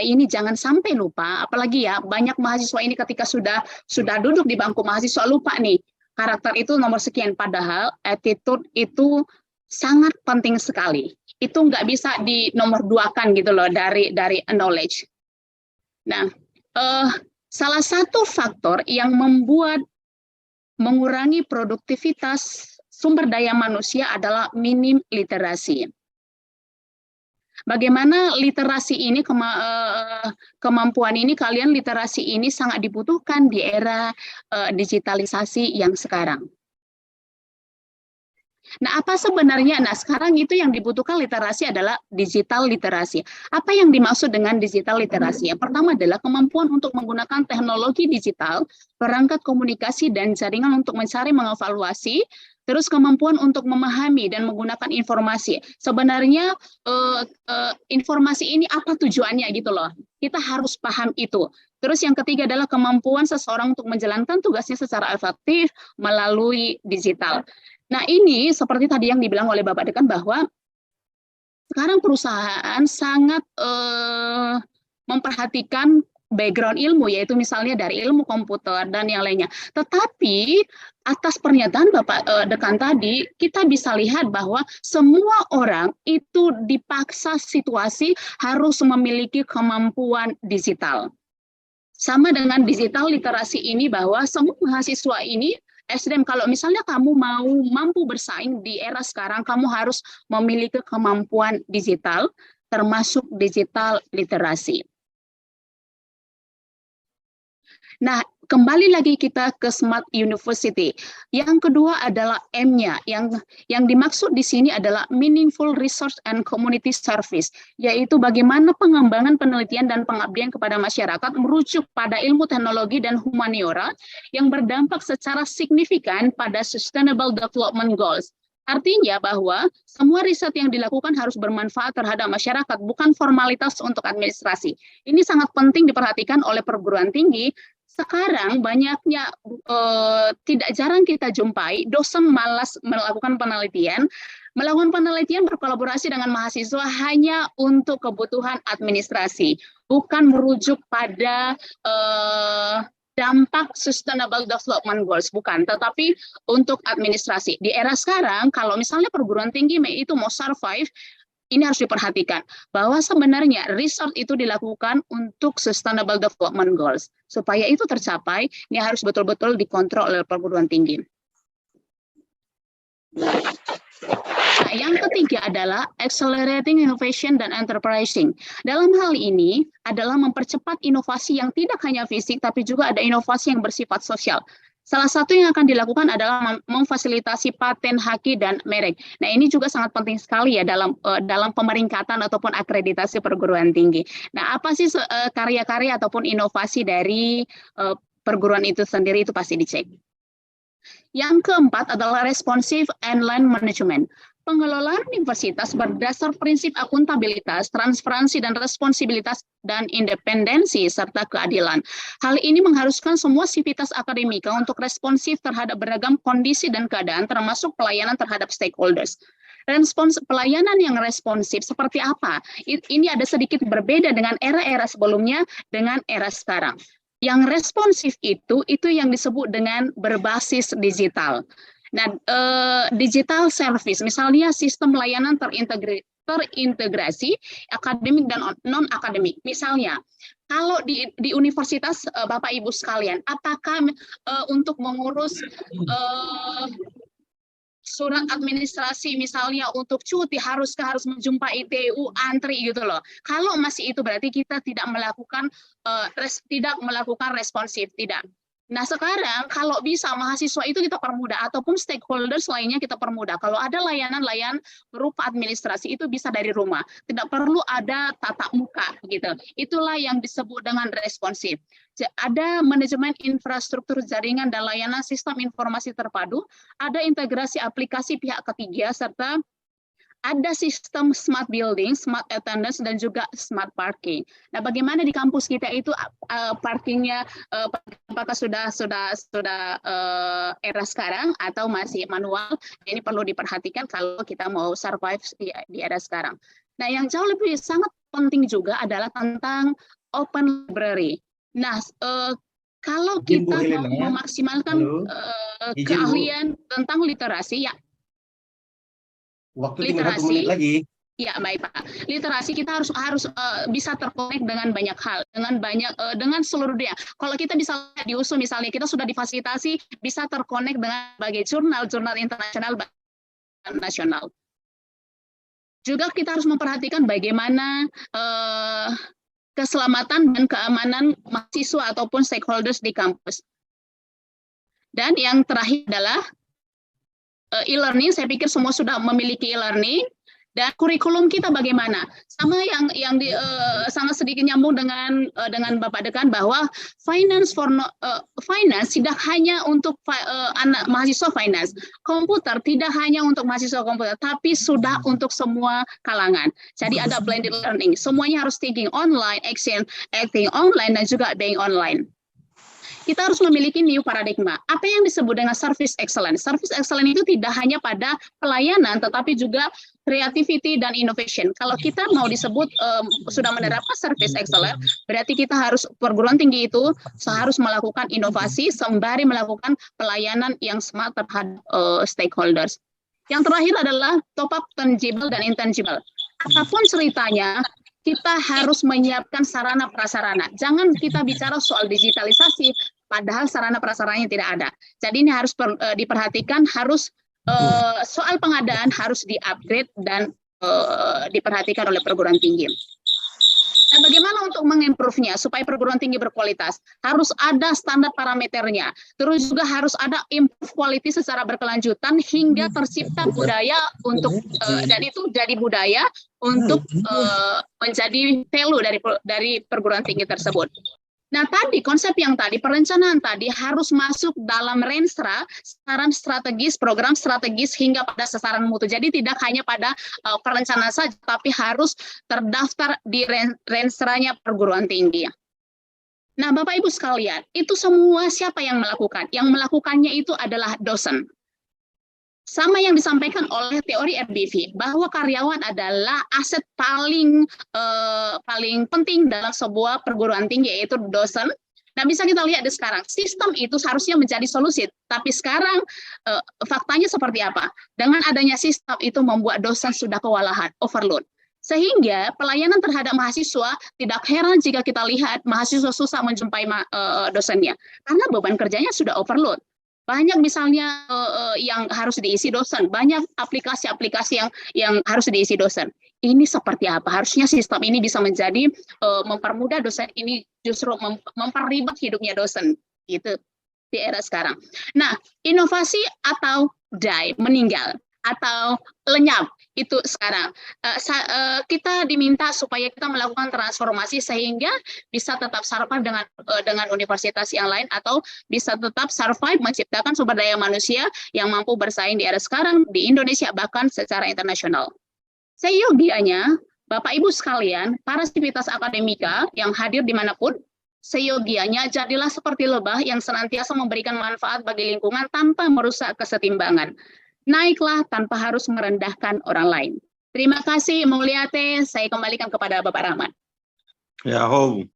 ini jangan sampai lupa, apalagi ya banyak mahasiswa ini ketika sudah duduk di bangku mahasiswa lupa nih karakter itu nomor sekian, padahal attitude itu sangat penting sekali. Itu nggak bisa di nomor duakan gitu loh dari knowledge. Nah, salah satu faktor yang membuat mengurangi produktivitas sumber daya manusia adalah minim literasi. Bagaimana literasi ini, kemampuan ini, kalian literasi ini sangat dibutuhkan di era digitalisasi yang sekarang. Nah, apa sebenarnya? Nah, sekarang itu yang dibutuhkan literasi adalah digital literasi. Apa yang dimaksud dengan digital literasi? Yang pertama adalah kemampuan untuk menggunakan teknologi digital, perangkat komunikasi dan jaringan untuk mencari, mengevaluasi, terus kemampuan untuk memahami dan menggunakan informasi. Sebenarnya informasi ini apa tujuannya gitu loh. Kita harus paham itu. Terus yang ketiga adalah kemampuan seseorang untuk menjalankan tugasnya secara efektif melalui digital. Nah, ini seperti tadi yang dibilang oleh Bapak Dekan bahwa sekarang perusahaan sangat memperhatikan background ilmu, yaitu misalnya dari ilmu komputer dan yang lainnya. Tetapi atas pernyataan Bapak Dekan tadi, kita bisa lihat bahwa semua orang itu dipaksa situasi harus memiliki kemampuan digital. Sama dengan digital literasi ini, bahwa semua mahasiswa ini SDM, kalau misalnya kamu mau mampu bersaing di era sekarang, kamu harus memiliki kemampuan digital, termasuk digital literasi. Nah, kembali lagi kita ke Smart University. Yang kedua adalah M-nya. Yang dimaksud di sini adalah Meaningful Research and Community Service, yaitu bagaimana pengembangan penelitian dan pengabdian kepada masyarakat merujuk pada ilmu teknologi dan humaniora yang berdampak secara signifikan pada Sustainable Development Goals. Artinya bahwa semua riset yang dilakukan harus bermanfaat terhadap masyarakat, bukan formalitas untuk administrasi. Ini sangat penting diperhatikan oleh perguruan tinggi. Sekarang banyaknya, tidak jarang kita jumpai dosen malas melakukan penelitian berkolaborasi dengan mahasiswa hanya untuk kebutuhan administrasi, bukan merujuk pada dampak Sustainable Development Goals, bukan, tetapi untuk administrasi. Di era sekarang, kalau misalnya perguruan tinggi itu mau survive, ini harus diperhatikan bahwa sebenarnya research itu dilakukan untuk Sustainable Development Goals. Supaya itu tercapai, ini harus betul-betul dikontrol oleh perguruan tinggi. Nah, yang ketiga adalah accelerating innovation dan enterprising. Dalam hal ini adalah mempercepat inovasi yang tidak hanya fisik, tapi juga ada inovasi yang bersifat sosial. Salah satu yang akan dilakukan adalah memfasilitasi paten, haki, dan merek. Nah, ini juga sangat penting sekali ya dalam pemeringkatan ataupun akreditasi perguruan tinggi. Nah, apa sih karya-karya ataupun inovasi dari perguruan itu sendiri, itu pasti dicek. Yang keempat adalah responsive and line management. Pengelolaan universitas berdasar prinsip akuntabilitas, transparansi, dan responsibilitas, dan independensi, serta keadilan. Hal ini mengharuskan semua sivitas akademika untuk responsif terhadap beragam kondisi dan keadaan, termasuk pelayanan terhadap stakeholders. Pelayanan yang responsif seperti apa? Ini ada sedikit berbeda dengan era-era sebelumnya dengan era sekarang. Yang responsif itu yang disebut dengan berbasis digital. Nah, digital service, misalnya sistem layanan terintegrasi akademik dan non-akademik. Misalnya, kalau di universitas Bapak Ibu sekalian, apakah untuk mengurus surat administrasi misalnya untuk cuti harus menjumpai TU antri gitu loh. Kalau masih itu berarti kita tidak melakukan responsif, tidak. Nah, sekarang kalau bisa mahasiswa itu kita permudah ataupun stakeholders lainnya kita permudah. Kalau ada layanan berupa administrasi itu bisa dari rumah, tidak perlu ada tatap muka gitu. Itulah yang disebut dengan responsif. Ada manajemen infrastruktur jaringan dan layanan sistem informasi terpadu, ada integrasi aplikasi pihak ketiga, serta ada sistem smart building, smart attendance, dan juga smart parking. Nah, bagaimana di kampus kita itu parkingnya, apakah sudah era sekarang atau masih manual? Ini perlu diperhatikan kalau kita mau survive di era sekarang. Nah, yang jauh lebih sangat penting juga adalah tentang open library. Nah, kalau Izin, Bu kita Helena. mau memaksimalkan Halo. Izin, Bu. keahlian tentang literasi, ya. Waktu tinggal 1 menit lagi. Ya, baik Pak. Literasi kita harus bisa terkonek dengan banyak hal, dengan seluruh dunia. Kalau kita bisa di USU misalnya, kita sudah difasilitasi bisa terkonek dengan berbagai jurnal internasional dan nasional. Juga kita harus memperhatikan bagaimana keselamatan dan keamanan mahasiswa ataupun stakeholders di kampus. Dan yang terakhir adalah e-learning. Saya pikir semua sudah memiliki e-learning. Dan kurikulum kita bagaimana? Sama yang sangat sedikit nyambung dengan Bapak Dekan, bahwa finance tidak hanya untuk anak mahasiswa finance, komputer tidak hanya untuk mahasiswa komputer, tapi sudah untuk semua kalangan. Jadi ada blended learning, semuanya harus thinking online, acting online, dan juga being online. Kita harus memiliki new paradigma. Apa yang disebut dengan service excellence? Service excellence itu tidak hanya pada pelayanan, tetapi juga creativity dan innovation. Kalau kita mau disebut sudah menerapkan service excellence, berarti kita harus, perguruan tinggi itu harus melakukan inovasi sembari melakukan pelayanan yang smart terhadap stakeholders. Yang terakhir adalah top up tangible dan intangible. Apapun ceritanya, kita harus menyiapkan sarana prasarana. Jangan kita bicara soal digitalisasi, padahal sarana prasarananya tidak ada. Jadi ini harus diperhatikan, harus soal pengadaan harus di-upgrade dan diperhatikan oleh perguruan tinggi. Nah, bagaimana untuk mengimprove-nya supaya perguruan tinggi berkualitas? Harus ada standar parameternya. Terus juga harus ada improve quality secara berkelanjutan hingga tercipta budaya untuk dan itu jadi budaya untuk menjadi value dari perguruan tinggi tersebut. Nah, tadi konsep yang tadi, perencanaan tadi harus masuk dalam renstra, sasaran strategis, program strategis hingga pada sasaran mutu. Jadi tidak hanya pada perencanaan saja, tapi harus terdaftar di renstranya perguruan tinggi. Nah, Bapak Ibu sekalian, itu semua siapa yang melakukan? Yang melakukannya itu adalah dosen. Sama yang disampaikan oleh teori RBV, bahwa karyawan adalah aset paling penting dalam sebuah perguruan tinggi, yaitu dosen. Nah, bisa kita lihat di sekarang, sistem itu seharusnya menjadi solusi, tapi sekarang faktanya seperti apa? Dengan adanya sistem itu membuat dosen sudah kewalahan, overload. Sehingga pelayanan terhadap mahasiswa, tidak heran jika kita lihat mahasiswa susah menjumpai dosennya, karena beban kerjanya sudah overload. Banyak misalnya yang harus diisi dosen, banyak aplikasi-aplikasi yang harus diisi dosen. Ini seperti apa? Harusnya sistem ini bisa menjadi mempermudah dosen ini, justru memperribet hidupnya dosen, gitu di era sekarang. Nah, inovasi atau die, meninggal atau lenyap itu sekarang kita diminta supaya kita melakukan transformasi sehingga bisa tetap survive dengan universitas yang lain, atau bisa tetap survive menciptakan sumber daya manusia yang mampu bersaing di era sekarang di Indonesia bahkan secara internasional. Seyogianya Bapak Ibu sekalian, para sivitas akademika yang hadir dimanapun, seyogianya jadilah seperti lebah yang senantiasa memberikan manfaat bagi lingkungan tanpa merusak kesetimbangan. Naiklah tanpa harus merendahkan orang lain. Terima kasih, Mulyate. Saya kembalikan kepada Bapak Rahmat. Ya,